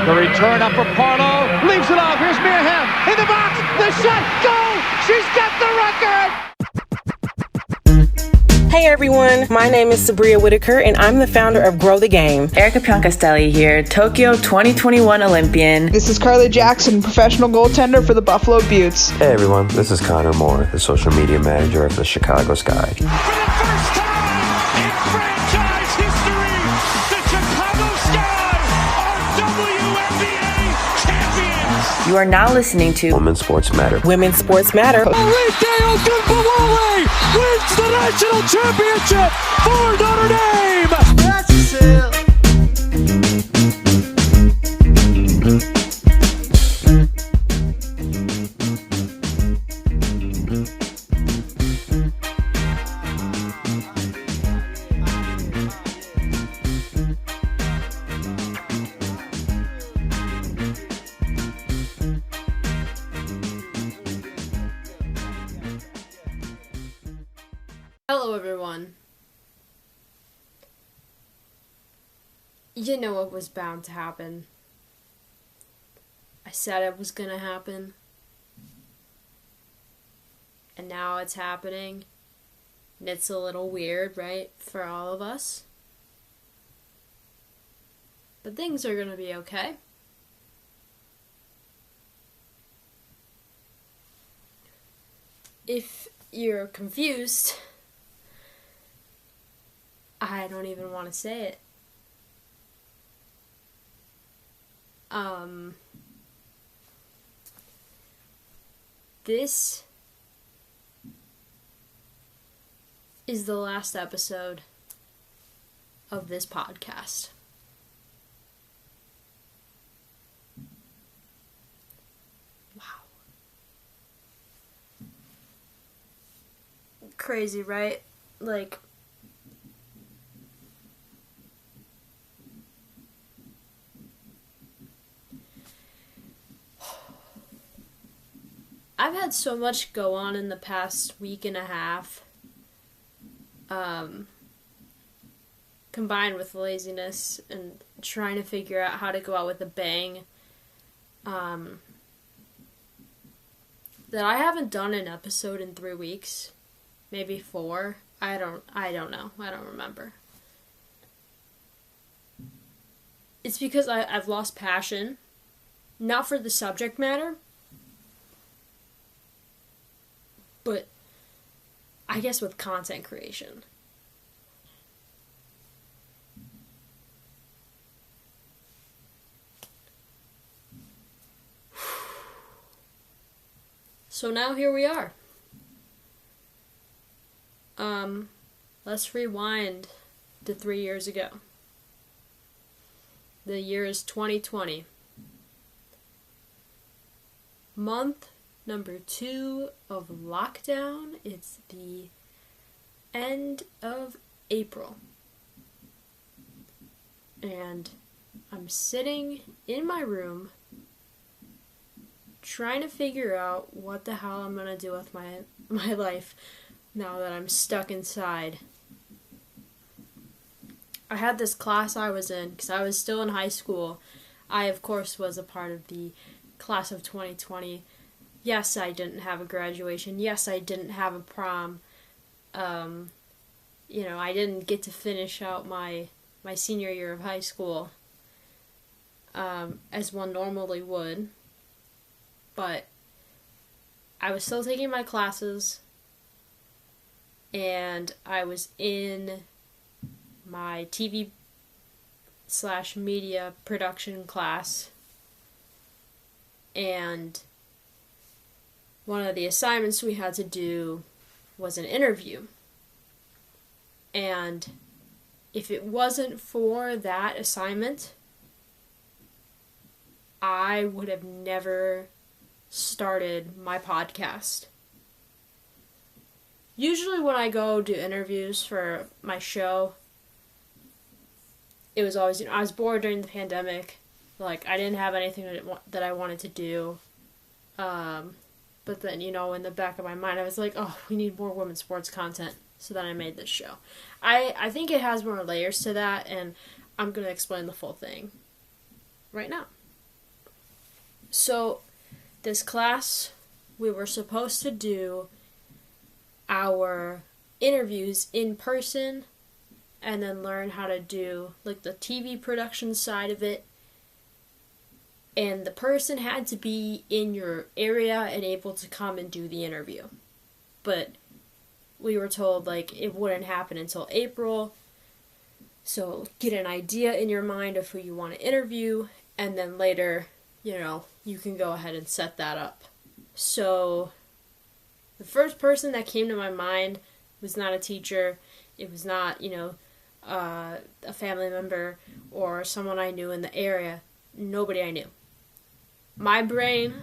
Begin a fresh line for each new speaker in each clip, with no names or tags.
The return up for Parlow. Leaves it off. Here's Mia Hamm. In the box. The shot. Goal. She's got the record.
Hey everyone, my name is Sabria Whitaker and I'm the founder of Grow the Game.
Erica Pioncastelli here, Tokyo 2021 Olympian.
This is Carly Jackson, professional goaltender for the Buffalo Beauts.
Hey everyone, this is Connor Moore, the social media manager of the Chicago Sky.
For the first time in franchise history, the Chicago Sky are WNBA champions.
You are now listening to
Women's Sports Matter.
Women's Sports Matter.
Arike Ogunbowale wins the national championship for Notre Dame. That's a sale.
Hello everyone. You know what was bound to happen. I said it was gonna happen. And now it's happening. And it's a little weird, right? For all of us. But things are gonna be okay. If you're confused, I don't even want to say it. This is the last episode of this podcast. Wow. Crazy, right? Like, I've had so much go on in the past week and a half, combined with laziness and trying to figure out how to go out with a bang, that I haven't done an episode in 3 weeks, maybe 4. I don't know. I don't remember. It's because I've lost passion, not for the subject matter, but I guess with content creation. So now here we are. Let's rewind to 3 years ago. The year is 2020. Month number 2 of lockdown. It's the end of April. And I'm sitting in my room trying to figure out what the hell I'm going to do with my life now that I'm stuck inside. I had this class I was in because I was still in high school. I, of course, was a part of the class of 2020. Yes, I didn't have a graduation. Yes, I didn't have a prom. I didn't get to finish out my senior year of high school as one normally would. But I was still taking my classes, and I was in my TV/media production class, and one of the assignments we had to do was an interview. And if it wasn't for that assignment, I would have never started my podcast. Usually when I go do interviews for my show, it was always, I was bored during the pandemic. Like, I didn't have anything that I wanted to do. But then, in the back of my mind, I was like, oh, we need more women's sports content. So then I made this show. I think it has more layers to that, and I'm going to explain the full thing right now. So, this class, we were supposed to do our interviews in person and then learn how to do like the TV production side of it. And the person had to be in your area and able to come and do the interview. But we were told like it wouldn't happen until April. So get an idea in your mind of who you want to interview, and then later, you can go ahead and set that up. So the first person that came to my mind was not a teacher. It was not, a family member or someone I knew in the area. Nobody I knew. My brain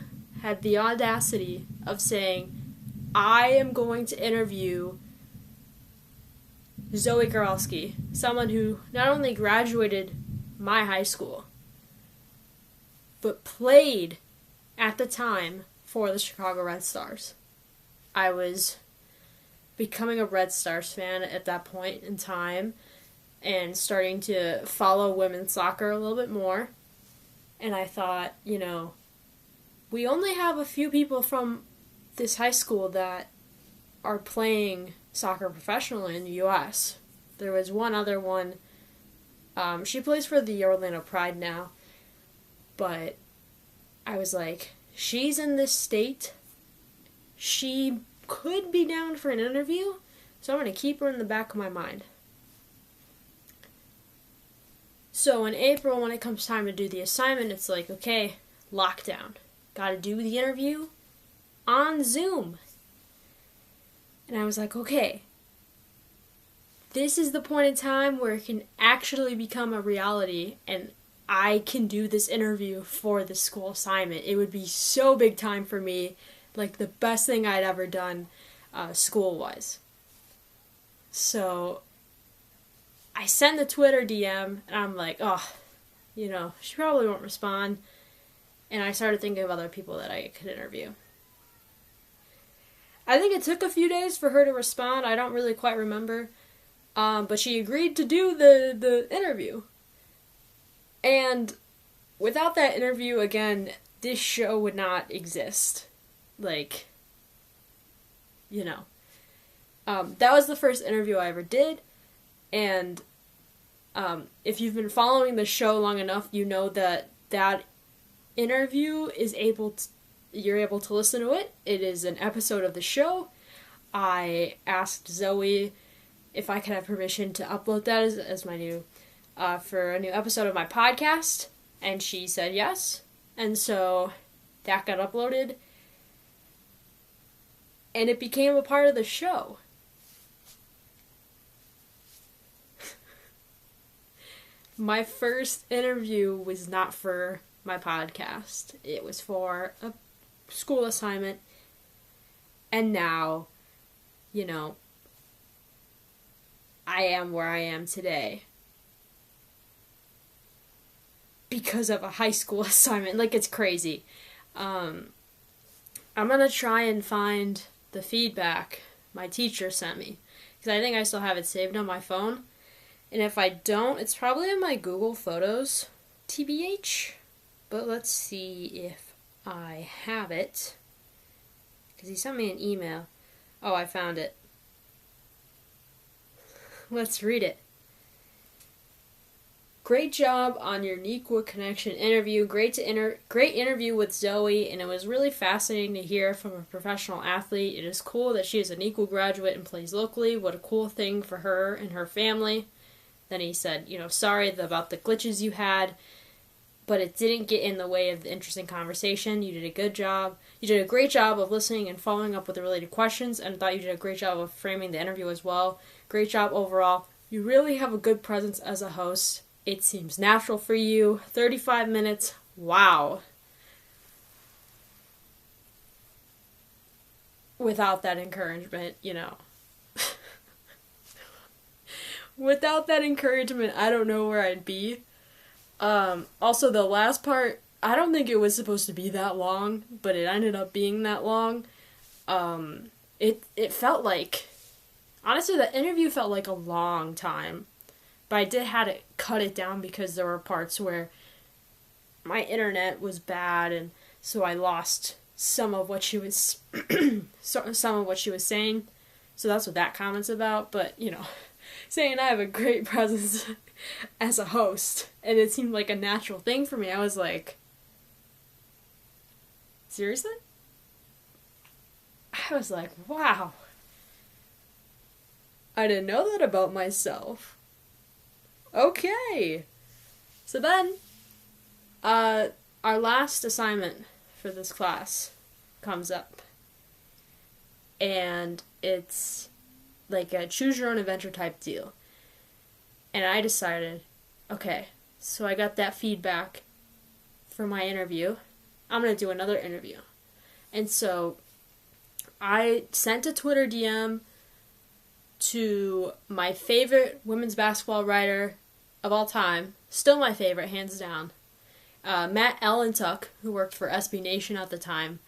had the audacity of saying, I am going to interview Zoe Goralski, someone who not only graduated my high school, but played at the time for the Chicago Red Stars. I was becoming a Red Stars fan at that point in time and starting to follow women's soccer a little bit more. And I thought, we only have a few people from this high school that are playing soccer professionally in the U.S. There was one other one. She plays for the Orlando Pride now. But I was like, she's in this state. She could be down for an interview, so I'm going to keep her in the back of my mind. So in April, when it comes time to do the assignment, it's like, okay, lockdown. Got to do the interview on Zoom. And I was like, okay, this is the point in time where it can actually become a reality and I can do this interview for the school assignment. It would be so big time for me, like the best thing I'd ever done school-wise. So I send the Twitter DM and I'm like, she probably won't respond. And I started thinking of other people that I could interview. I think it took a few days for her to respond. I don't really quite remember. But she agreed to do the interview. And without that interview, again, this show would not exist. That was the first interview I ever did. And if you've been following the show long enough, you know that interview is you're able to listen to it. It is an episode of the show. I asked Zoe if I could have permission to upload that as my new, for a new episode of my podcast, and she said yes, and so that got uploaded, and it became a part of the show. My first interview was not for my podcast. It was for a school assignment. And now, I am where I am today because of a high school assignment. Like, it's crazy. I'm gonna try and find the feedback my teacher sent me, because I think I still have it saved on my phone. And if I don't, it's probably in my Google Photos, TBH. But let's see if I have it, because he sent me an email. Oh, I found it. Let's read it. Great job on your Nequa Connection interview. Great interview with Zoe, and it was really fascinating to hear from a professional athlete. It is cool that she is an Nequa graduate and plays locally. What a cool thing for her and her family. Then he said, sorry about the glitches you had, but it didn't get in the way of the interesting conversation. You did a good job. You did a great job of listening and following up with the related questions, and thought you did a great job of framing the interview as well. Great job overall. You really have a good presence as a host. It seems natural for you. 35 minutes. Wow. Without that encouragement, Without that encouragement, I don't know where I'd be. Also, the last part, I don't think it was supposed to be that long, but it ended up being that long. It felt like, honestly, the interview felt like a long time, but I did have to cut it down because there were parts where my internet was bad and so I lost some of what she was some of what she was saying. So that's what that comment's about. But, you know, saying I have a great presence as a host, and it seemed like a natural thing for me. I was like, seriously? I was like, wow. I didn't know that about myself. Okay. So then, our last assignment for this class comes up. And it's like a choose your own adventure type deal. And I decided, okay, so I got that feedback for my interview. I'm going to do another interview. And so I sent a Twitter DM to my favorite women's basketball writer of all time, still my favorite, hands down, Matt Allentuck, who worked for SB Nation at the time.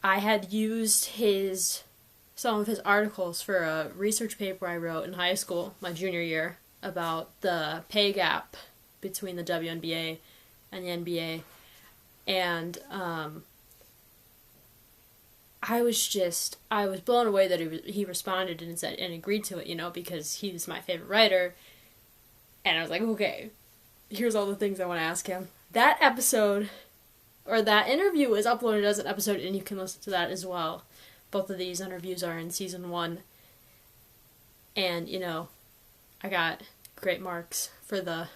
I had used some of his articles for a research paper I wrote in high school, my junior year, about the pay gap between the WNBA and the NBA. And I was blown away that he responded and said and agreed to it, you know, because he was my favorite writer. And I was like, okay, here's all the things I want to ask him. That episode, or that interview, is uploaded as an episode, and you can listen to that as well. Both of these interviews are in season 1. And, you know, I got great marks for the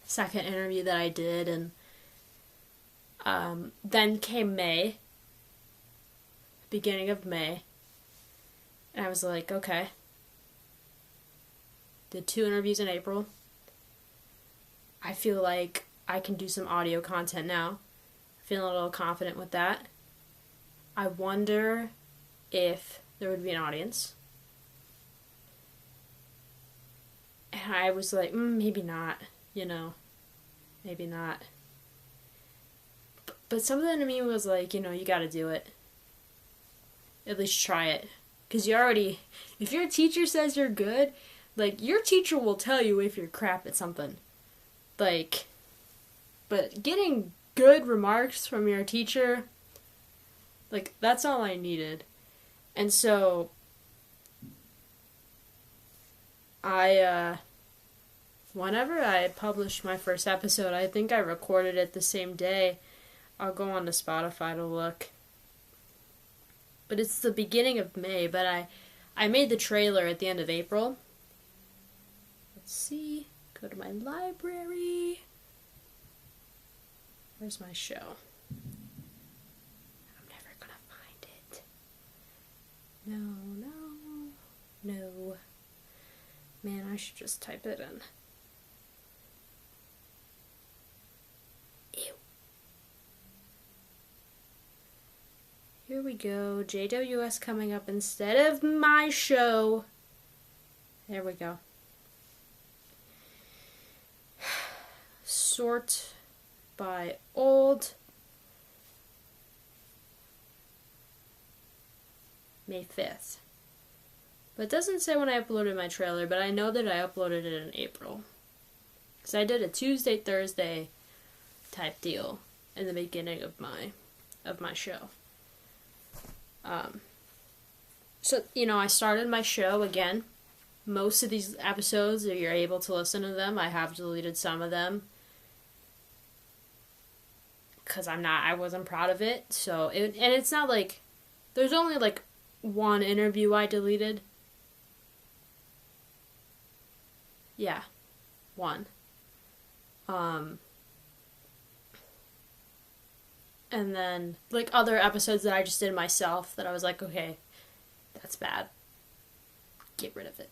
second interview that I did. And then came May, beginning of May. And I was like, okay. Did 2 interviews in April. I feel like I can do some audio content now. Feeling a little confident with that. I wonder if there would be an audience. And I was like, maybe not, you know. Maybe not. But something in me was like, you know, you gotta do it. At least try it. Because if your teacher says you're good, like, your teacher will tell you if you're crap at something. Like, but getting good remarks from your teacher, like, that's all I needed. And so, whenever I published my first episode, I think I recorded it the same day. I'll go on to Spotify to look. But it's the beginning of May, but I made the trailer at the end of April. Let's see. Go to my library. Where's my show? I'm never gonna find it. No. Man, I should just type it in. Ew. Here we go. JWS coming up instead of my show. There we go. Sort by old. May 5th. But it doesn't say when I uploaded my trailer, but I know that I uploaded it in April. Because I did a Tuesday, Thursday type deal in the beginning of my show. So, you know, I started my show again. Most of these episodes, if you're able to listen to them, I have deleted some of them. Because I wasn't proud of it. So, and it's not like, there's only like one interview I deleted. Yeah, one. And then, like, other episodes that I just did myself that I was like, okay, that's bad. Get rid of it.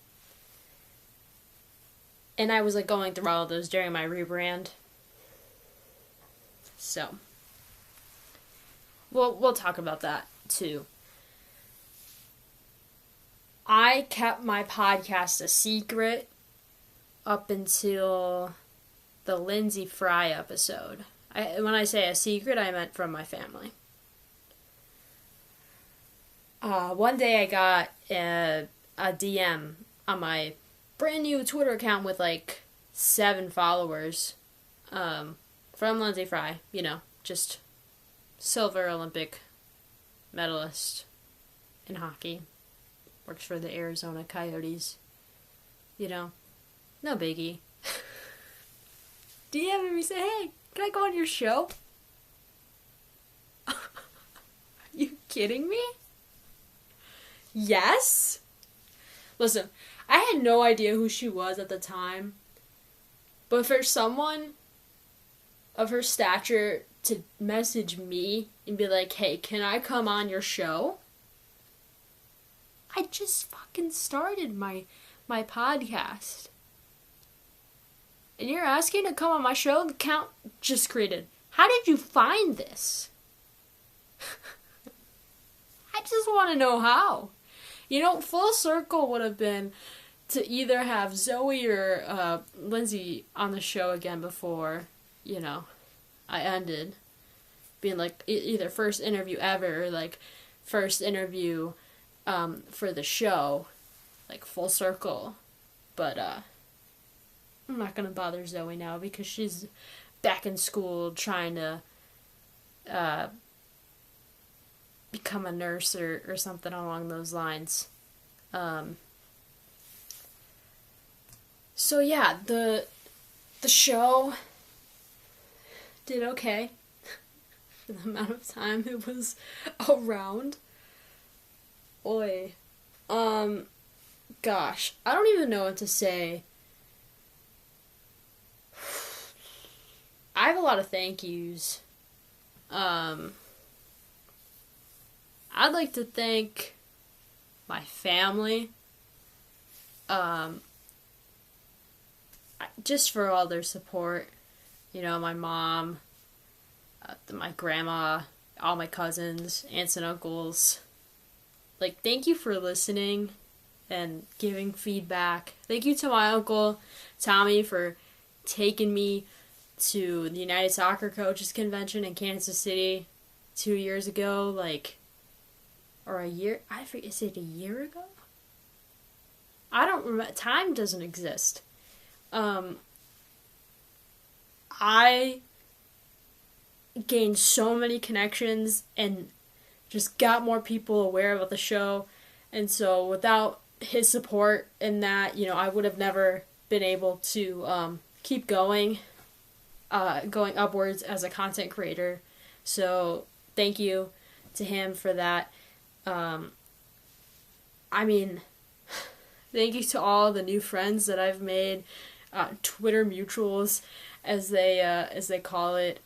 And I was, like, going through all of those during my rebrand. So, we'll talk about that, too. I kept my podcast a secret up until the Lindsay Fry episode. When I say a secret, I meant from my family. One day I got a DM on my brand new Twitter account with like 7 followers from Lindsay Fry, you know, just silver Olympic medalist in hockey. Works for the Arizona Coyotes. You know, no biggie. DM me, say, hey, can I go on your show? Are you kidding me? Yes? Listen, I had no idea who she was at the time, but for someone of her stature to message me and be like, hey, can I come on your show? I just fucking started my podcast. And you're asking to come on my show? The account just created. How did you find this? I just want to know how. You know, full circle would have been to either have Zoe or Lindsay on the show again before, you know, I ended. Being like either first interview ever or like first interview for the show. Like full circle. But I'm not going to bother Zoe now because she's back in school trying to become a nurse or something along those lines. So yeah, the show did okay for the amount of time it was around. Oi. Gosh, I don't even know what to say. I have a lot of thank yous. I'd like to thank my family, just for all their support. You know, my mom, my grandma, all my cousins, aunts and uncles. Like, thank you for listening and giving feedback. Thank you to my uncle, Tommy, for taking me to the United Soccer Coaches Convention in Kansas City 2 years ago, or a year, I forget, is it a year ago? I don't remember, time doesn't exist. I gained so many connections and just got more people aware about the show, and so without his support in that, you know, I would have never been able to keep going upwards as a content creator. So thank you to him for that. I mean, thank you to all the new friends that I've made, Twitter mutuals, as they call it.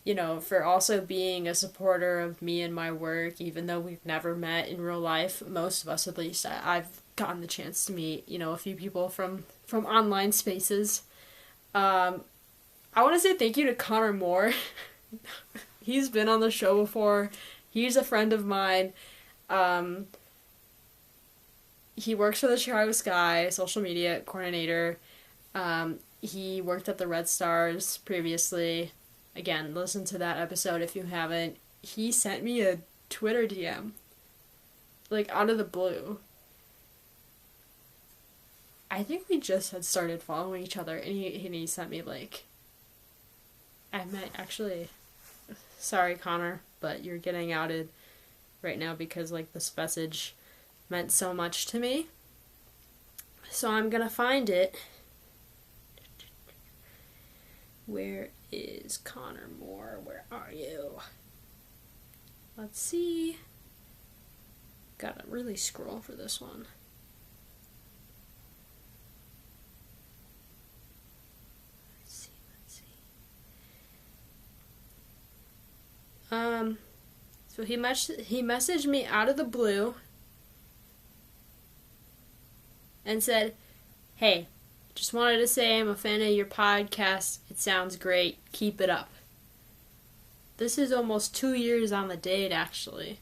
You know, for also being a supporter of me and my work, even though we've never met in real life. Most of us, at least, I've gotten the chance to meet, you know, a few people from online spaces. I want to say thank you to Connor Moore. He's been on the show before. He's a friend of mine. He works for the Chicago Sky, social media coordinator. He worked at the Red Stars previously. Again, listen to that episode if you haven't. He sent me a Twitter DM. Like, out of the blue. I think we just had started following each other, and he sent me, like... I might actually... Sorry, Connor, but you're getting outed right now because, like, this message meant so much to me. So I'm gonna find it. Where is Connor Moore? Where are you? Let's see. Gotta really scroll for this one. Let's see. So he messaged me out of the blue and said, "Hey, just wanted to say I'm a fan of your podcast. It sounds great. Keep it up." This is almost 2 years on the date, actually.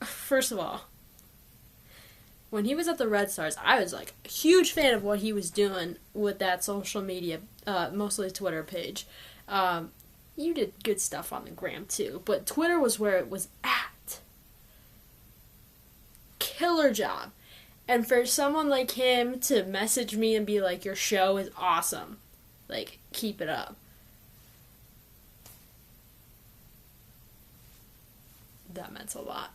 First of all, when he was at the Red Stars, I was like a huge fan of what he was doing with that social media, mostly Twitter page. You did good stuff on the gram too, but Twitter was where it was at. Killer job. And for someone like him to message me and be like, your show is awesome. Like, keep it up. That meant a lot.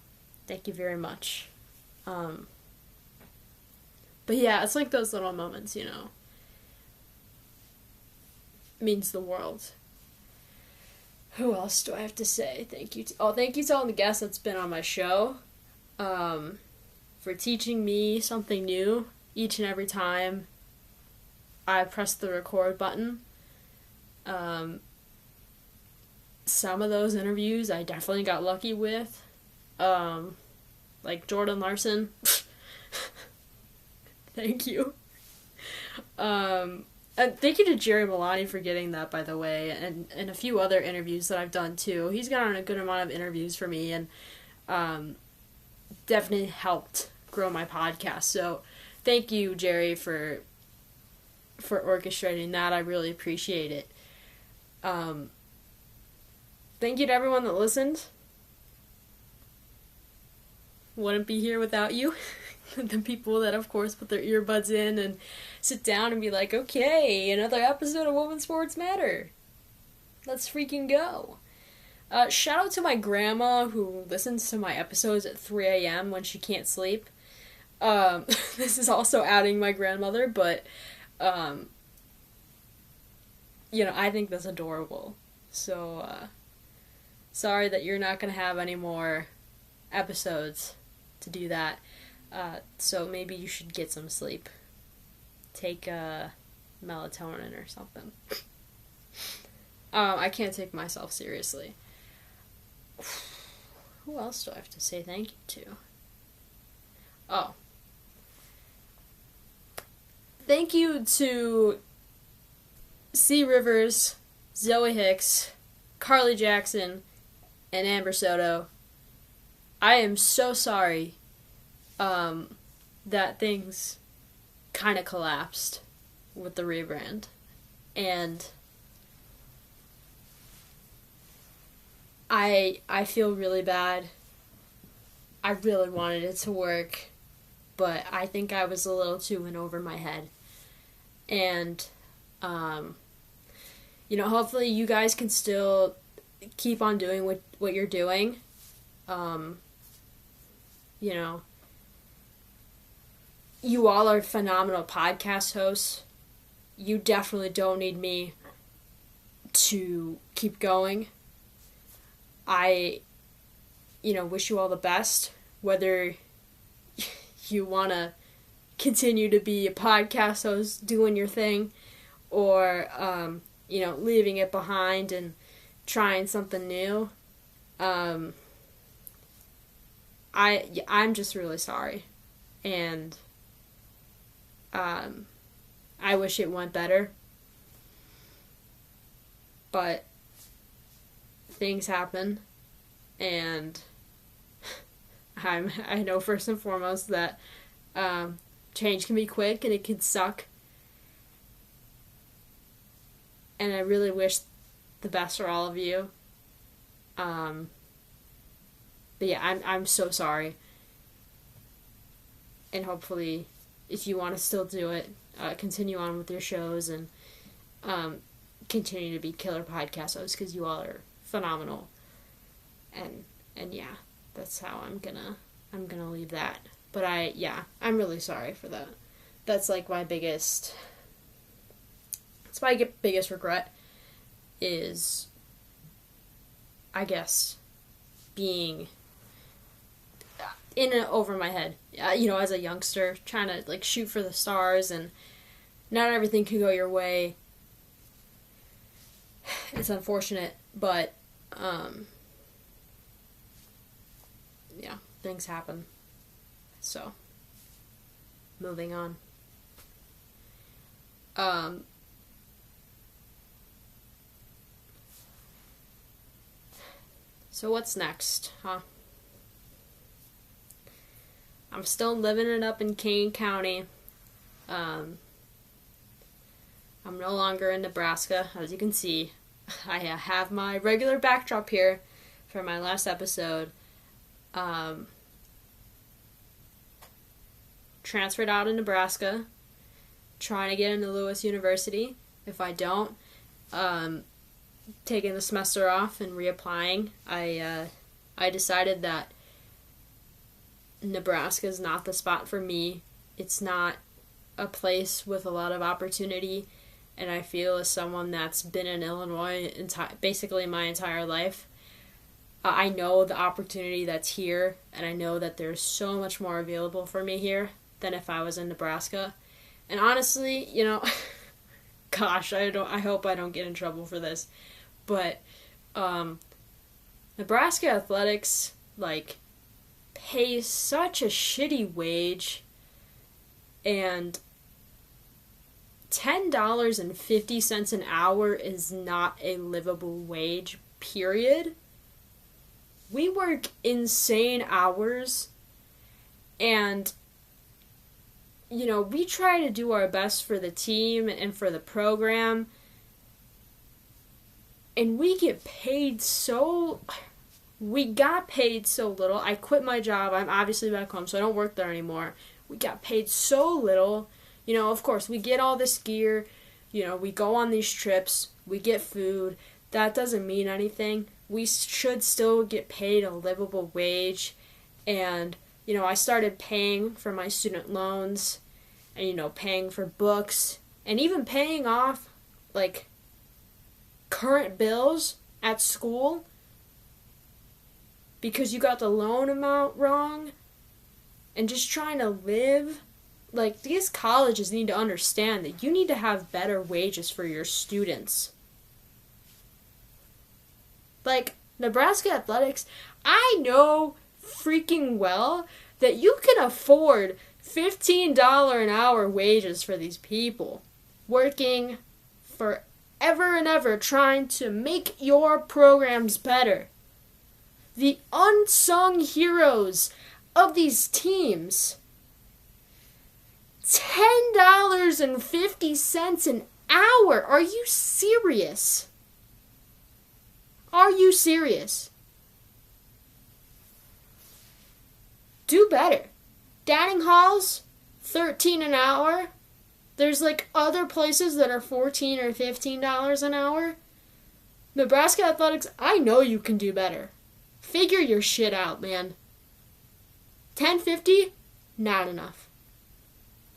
Thank you very much. But yeah, it's like those little moments, you know. Means the world. Who else do I have to say thank you to? Thank you to all the guests that's been on my show. For teaching me something new each and every time I press the record button. Some of those interviews I definitely got lucky with. Like Jordan Larson. Thank you. And thank you to Jerry Milani for getting that, by the way, and a few other interviews that I've done too. He's gotten a good amount of interviews for me, and definitely helped grow my podcast. So thank you, Jerry, for orchestrating that. I really appreciate it. Thank you to everyone that listened. Wouldn't be here without you. The people that, of course, put their earbuds in and sit down and be like, okay, another episode of Women's Sports Matter. Let's freaking go. Shout out to my grandma who listens to my episodes at 3 a.m. when she can't sleep. This is also outing my grandmother, but, you know, I think that's adorable. So, sorry that you're not going to have any more episodes to do that. So maybe you should get some sleep. Take melatonin or something. I can't take myself seriously. Who else do I have to say thank you to? Oh. Thank you to C. Rivers, Zoe Hicks, Carly Jackson, and Amber Soto. I am so sorry that things kind of collapsed with the rebrand. And I feel really bad. I really wanted it to work, but I think I was a little too in over my head. And, you know, hopefully you guys can still keep on doing what you're doing. You know, you all are phenomenal podcast hosts. You definitely don't need me to keep going. I, you know, wish you all the best, whether you want to continue to be a podcast host doing your thing, or, you know, leaving it behind and trying something new. I'm just really sorry, and I wish it went better, but things happen, and I know first and foremost that change can be quick and it can suck, and I really wish the best for all of you. But yeah, I'm so sorry, and hopefully if you want to still do it, continue on with your shows and continue to be killer podcast hosts, because you all are phenomenal. And yeah, that's how I'm gonna leave that. But I'm really sorry for that. That's like my biggest regret is, I guess, being in and over my head. You know, as a youngster, trying to like shoot for the stars, and not everything can go your way. It's unfortunate, but yeah, things happen. So, moving on. So what's next, huh? I'm still living it up in Kane County. I'm no longer in Nebraska, as you can see. I have my regular backdrop here for my last episode. transferred out of Nebraska, trying to get into Lewis University. If I don't, taking the semester off and reapplying. I decided that Nebraska is not the spot for me. It's not a place with a lot of opportunity, and I feel as someone that's been in Illinois basically my entire life, I know the opportunity that's here, and I know that there's so much more available for me here than if I was in Nebraska. And honestly, you know, gosh, I hope I don't get in trouble for this, but Nebraska athletics, like, pay such a shitty wage, and $10.50 an hour is not a livable wage, period. We work insane hours, and, you know, we try to do our best for the team and for the program, and we got paid so little. I quit my job. I'm obviously back home, so I don't work there anymore. We got paid so little. You know, of course, we get all this gear. You know, we go on these trips. We get food. That doesn't mean anything. We should still get paid a livable wage. And, you know, I started paying for my student loans and, you know, paying for books and even paying off, like, current bills at school because you got the loan amount wrong, and just trying to live. Like, these colleges need to understand that you need to have better wages for your students. Like, Nebraska athletics, I know freaking well that you can afford $15 an hour wages for these people working forever and ever trying to make your programs better. The unsung heroes of these teams. $10.50 an hour. Are you serious? Are you serious? Do better. Dining halls, $13 an hour. There's like other places that are $14 or $15 an hour. Nebraska athletics, I know you can do better. Figure your shit out, man. $10.50, not enough.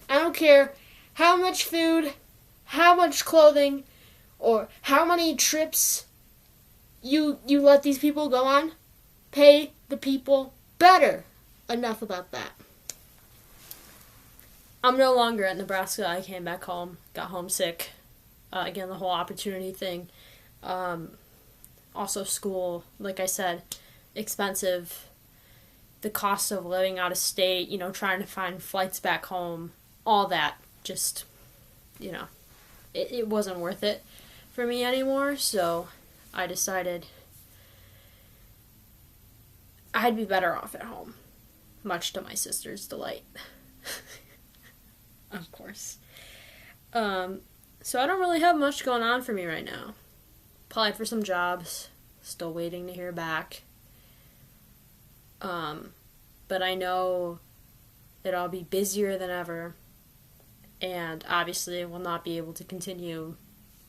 I don't care how much food, how much clothing, or how many trips you let these people go on. Pay the people better. Enough about that. I'm no longer at Nebraska. I came back home, got homesick. Again, the whole opportunity thing. Also school, like I said, expensive. The cost of living out of state, you know, trying to find flights back home, all that, just, you know, it wasn't worth it for me anymore, so I decided I'd be better off at home, much to my sister's delight. Of course. So I don't really have much going on for me right now. Applied for some jobs, still waiting to hear back. But I know that I'll be busier than ever, and obviously will not be able to continue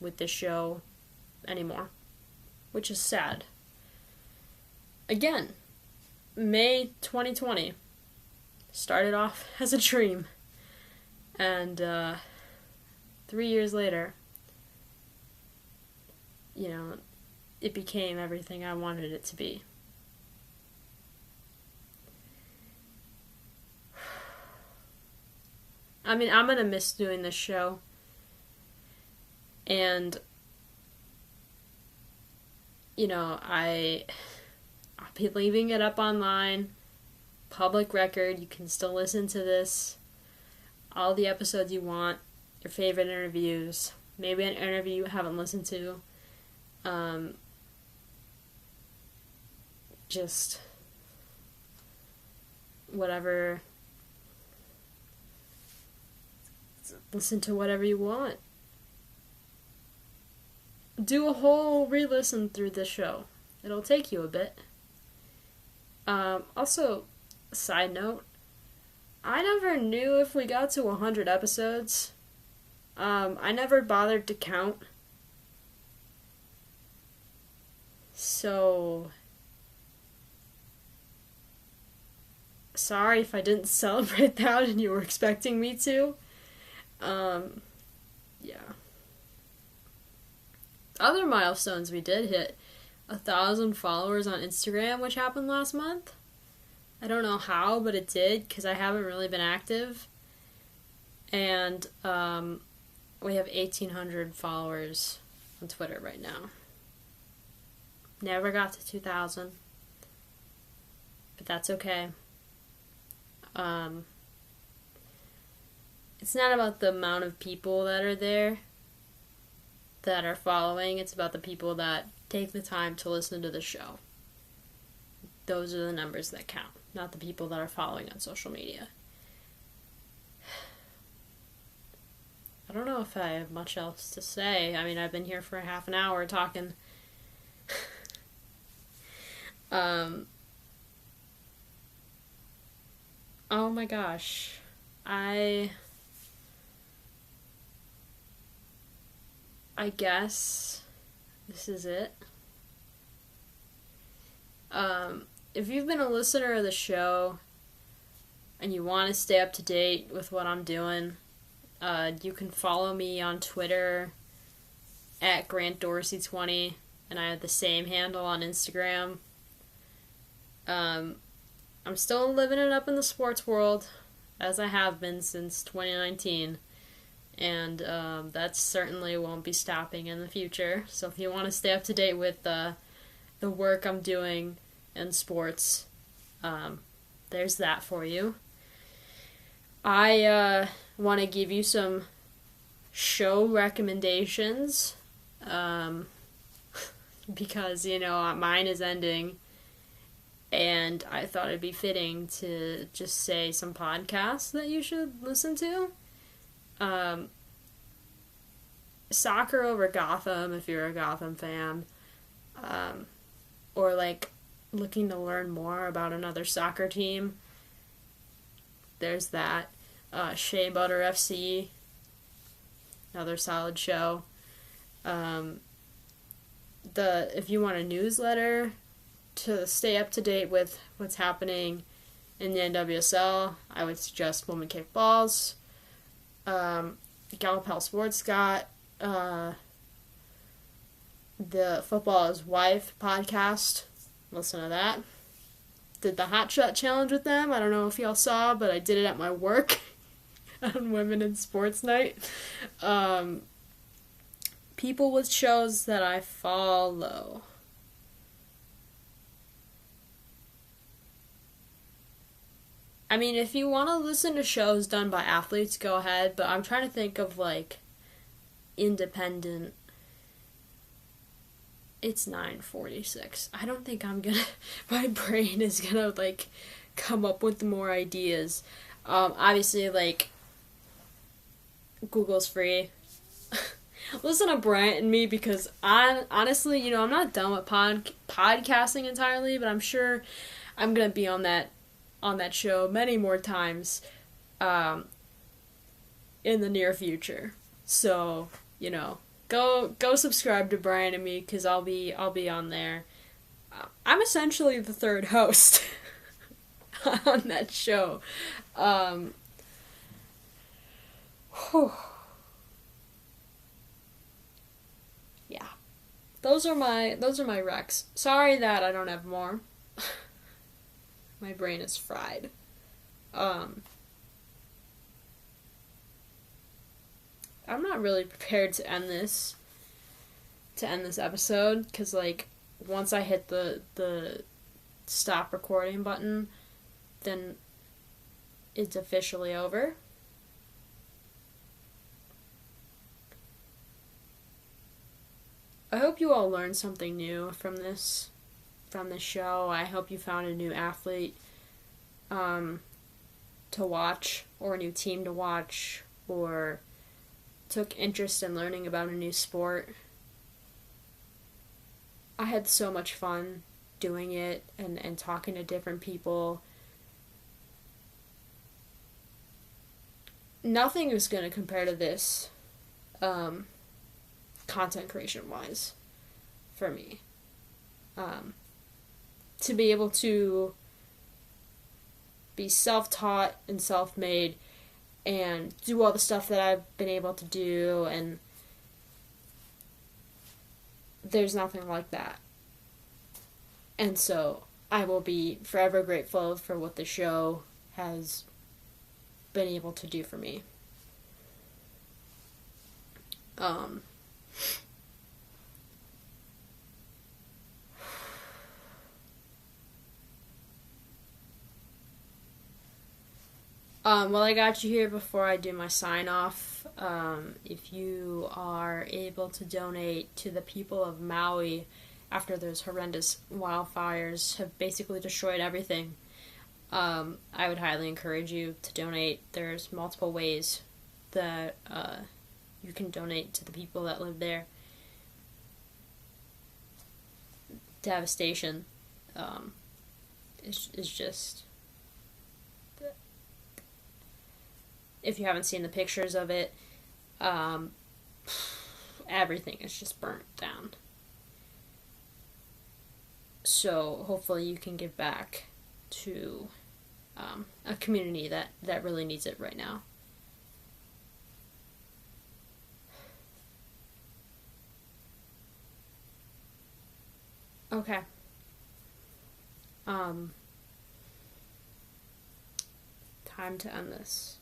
with this show anymore, which is sad. Again, May 2020 started off as a dream, and 3 years later, you know, it became everything I wanted it to be. I mean, I'm gonna miss doing this show, and, you know, I'll be leaving it up online, public record. You can still listen to this, all the episodes you want, your favorite interviews, maybe an interview you haven't listened to, just whatever. Listen to whatever you want. Do a whole re-listen through this show. It'll take you a bit. Also, side note, I never knew if we got to 100 episodes. I never bothered to count. So, sorry if I didn't celebrate that and you were expecting me to. Yeah. Other milestones we did hit 1,000 followers on Instagram, which happened last month. I don't know how, but it did, because I haven't really been active. And we have 1,800 followers on Twitter right now. Never got to 2,000, but that's okay. It's not about the amount of people that are there that are following. It's about the people that take the time to listen to the show. Those are the numbers that count, not the people that are following on social media. I don't know if I have much else to say. I mean, I've been here for half an hour talking. Oh my gosh. I guess this is it. If you've been a listener of the show and you want to stay up to date with what I'm doing, you can follow me on Twitter at GrantDorsey20, and I have the same handle on Instagram. I'm still living it up in the sports world, as I have been since 2019, and that certainly won't be stopping in the future. So if you want to stay up to date with the work I'm doing in sports, there's that for you. I want to give you some show recommendations, because, mine is ending, and I thought it'd be fitting to just say some podcasts that you should listen to. Soccer Over Gotham, if you're a Gotham fan, or looking to learn more about another soccer team. There's that. Shea Butter FC, another solid show. If you want a newsletter to stay up to date with what's happening in the NWSL, I would suggest Women Kick Balls. Gallup Health Sports got the Football is Wife podcast. Listen to that. Did the Hot Shot Challenge with them. I don't know if y'all saw, but I did it at my work on Women in Sports Night. People with shows that I follow. I mean, if you want to listen to shows done by athletes, go ahead, but I'm trying to think of, independent. It's 9:46. I don't think my brain is gonna, come up with more ideas. Obviously, Google's free. Listen to Bryant and me, because honestly, I'm not done with podcasting entirely, but I'm sure I'm gonna be on that show many more times in the near future. So, go subscribe to Brian and me, because I'll be on there. I'm essentially the third host on that show. Yeah. Those are my recs. Sorry that I don't have more. My brain is fried. I'm not really prepared to end this episode, because once I hit the stop recording button, then it's officially over. I hope you all learned something new from this show. I hope you found a new athlete to watch, or a new team to watch, or took interest in learning about a new sport. I had so much fun doing it and talking to different people. nothing is going to compare to this, content creation-wise, for me. To be able to be self-taught and self-made and do all the stuff that I've been able to do, and there's nothing like that. And so I will be forever grateful for what the show has been able to do for me. Well, I got you here before I do my sign-off. If you are able to donate to the people of Maui after those horrendous wildfires have basically destroyed everything, I would highly encourage you to donate. There's multiple ways that you can donate to the people that live there. Devastation is just... If you haven't seen the pictures of it, everything is just burnt down. So hopefully you can give back to a community that really needs it right now. Okay. Time to end this.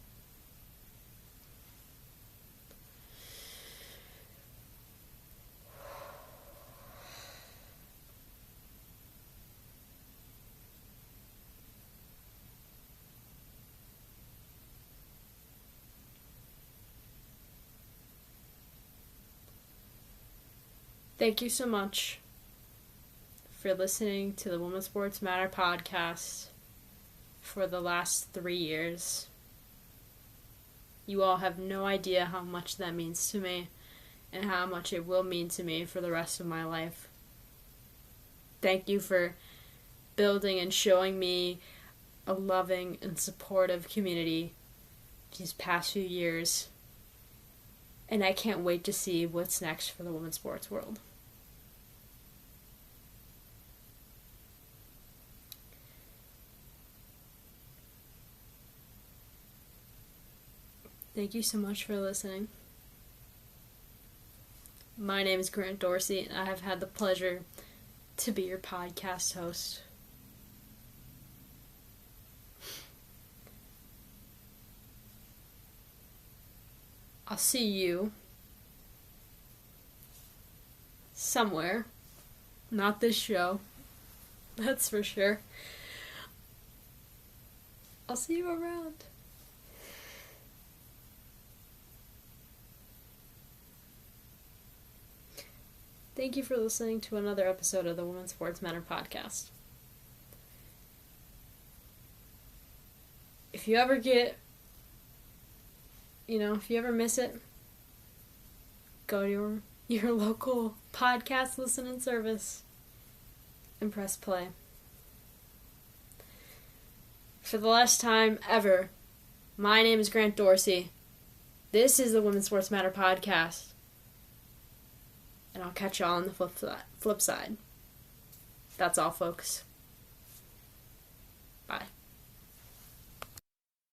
Thank you so much for listening to the Women's Sports Matter podcast for the last 3 years. You all have no idea how much that means to me and how much it will mean to me for the rest of my life. Thank you for building and showing me a loving and supportive community these past few years. And I can't wait to see what's next for the women's sports world. Thank you so much for listening. My name is Grant Dorsey, and I have had the pleasure to be your podcast host. I'll see you somewhere. Not this show. That's for sure. I'll see you around. Thank you for listening to another episode of the Women's Sports Matter podcast. If you ever if you ever miss it, go to your local podcast listening service and press play. For the last time ever, my name is Grant Dorsey. This is the Women's Sports Matter podcast. And I'll catch y'all on the flip side. That's all, folks.